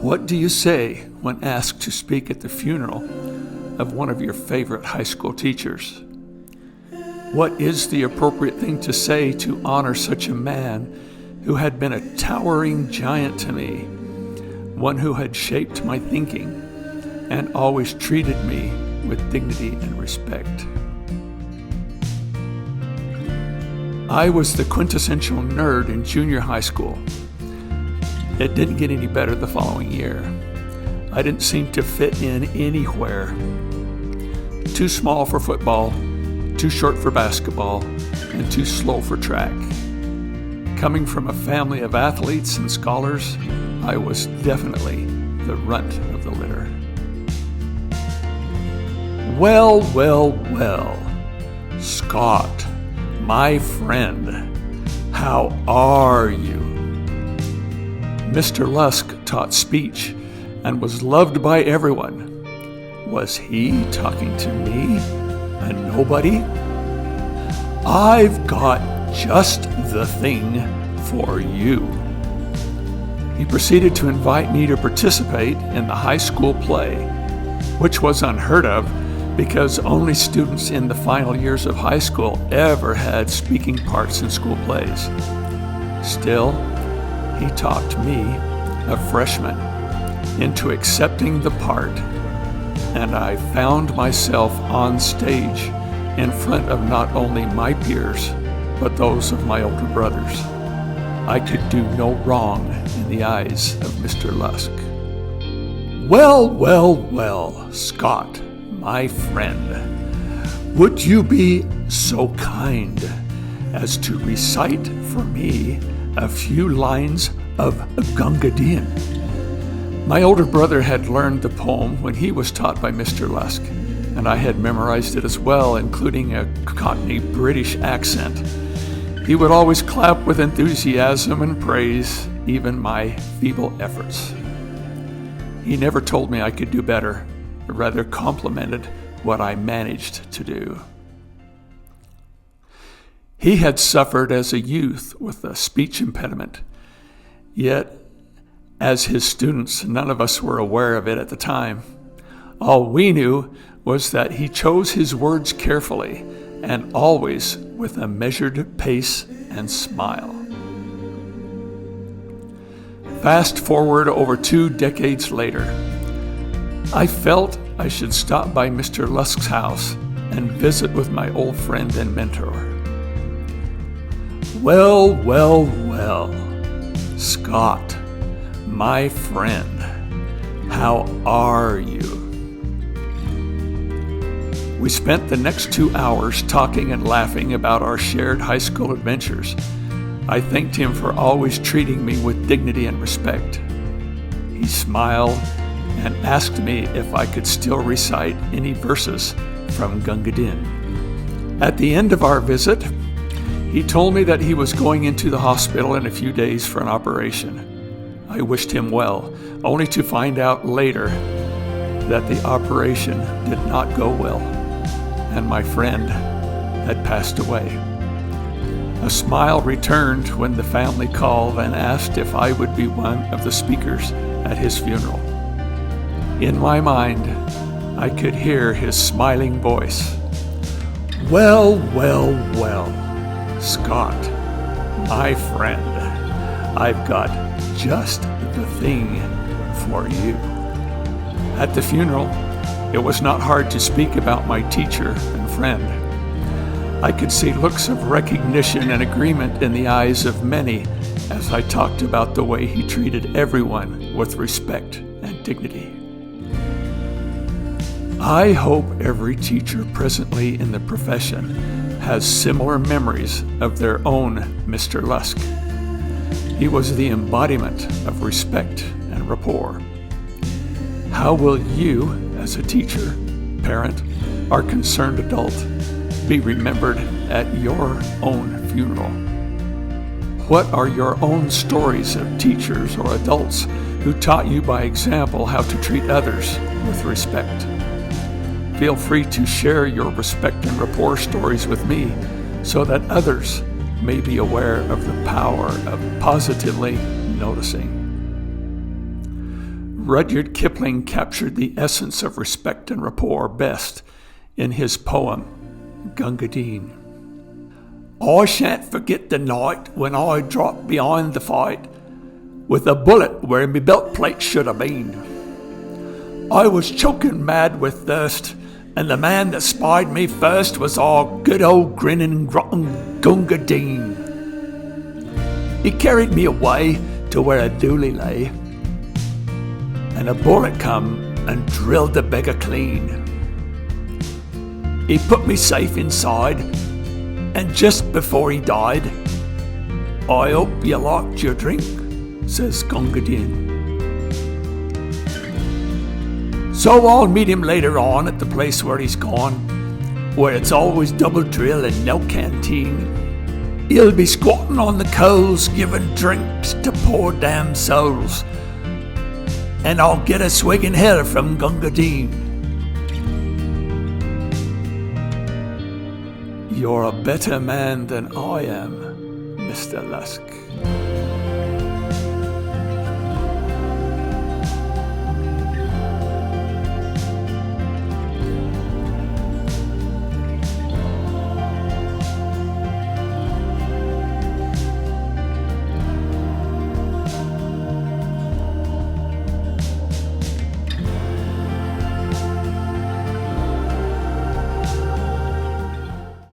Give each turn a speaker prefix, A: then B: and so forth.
A: What do you say when asked to speak at the funeral of one of your favorite high school teachers? What is the appropriate thing to say to honor such a man who had been a towering giant to me, one who had shaped my thinking and always treated me with dignity and respect? I was the quintessential nerd in junior high school. It didn't get any better the following year. I didn't seem to fit in anywhere. Too small for football, too short for basketball, and too slow for track. Coming from a family of athletes and scholars, I was definitely the runt of the litter. Well, Scott, my friend, how are you? Mr. Lusk taught speech and was loved by everyone. Was he talking to me, a nobody? I've got just the thing for you. He proceeded to invite me to participate in the high school play, which was unheard of because only students in the final years of high school ever had speaking parts in school plays. Still, he talked me, a freshman, into accepting the part, and I found myself on stage in front of not only my peers, but those of my older brothers. I could do no wrong in the eyes of Mr. Lusk. Well, Scott, my friend, would you be so kind as to recite for me a few lines of Gunga Din? My older brother had learned the poem when he was taught by Mr. Lusk, and I had memorized it as well, including a Cockney British accent. He would always clap with enthusiasm and praise even my feeble efforts. He never told me I could do better, but rather complimented what I managed to do. He had suffered as a youth with a speech impediment, yet as his students, none of us were aware of it at the time. All we knew was that he chose his words carefully and always with a measured pace and smile. Fast forward over 2 decades later, I felt I should stop by Mr. Lusk's house and visit with my old friend and mentor. Well, Scott, my friend, how are you? We spent the next 2 hours talking and laughing about our shared high school adventures. I thanked him for always treating me with dignity and respect. He smiled and asked me if I could still recite any verses from Gunga Din. At the end of our visit, he told me that he was going into the hospital in a few days for an operation. I wished him well, only to find out later that the operation did not go well, and my friend had passed away. A smile returned when the family called and asked if I would be one of the speakers at his funeral. In my mind, I could hear his smiling voice. Well, Scott, my friend, I've got just the thing for you. At the funeral, it was not hard to speak about my teacher and friend. I could see looks of recognition and agreement in the eyes of many as I talked about the way he treated everyone with respect and dignity. I hope every teacher presently in the profession has similar memories of their own Mr. Lusk. He was the embodiment of respect and rapport. How will you, as a teacher, parent, or concerned adult, be remembered at your own funeral? What are your own stories of teachers or adults who taught you by example how to treat others with respect? Feel free to share your respect and rapport stories with me so that others may be aware of the power of positively noticing. Rudyard Kipling captured the essence of respect and rapport best in his poem, Gunga Din. I shan't forget the night when I dropped behind the fight with a bullet where my belt plate should have been. I was choking mad with thirst, and the man that spied me first was our good old grinning, grunting Gunga Din. He carried me away to where a dooley lay, and a bullet come and drilled the beggar clean. He put me safe inside, and just before he died, I hope you liked your drink, says Gunga Din. So I'll meet him later on at the place where he's gone, where it's always double drill and no canteen. He'll be squatting on the coals giving drinks to poor damn souls, and I'll get a swig in hell from Gunga Din. You're a better man than I am, Mr. Lusk.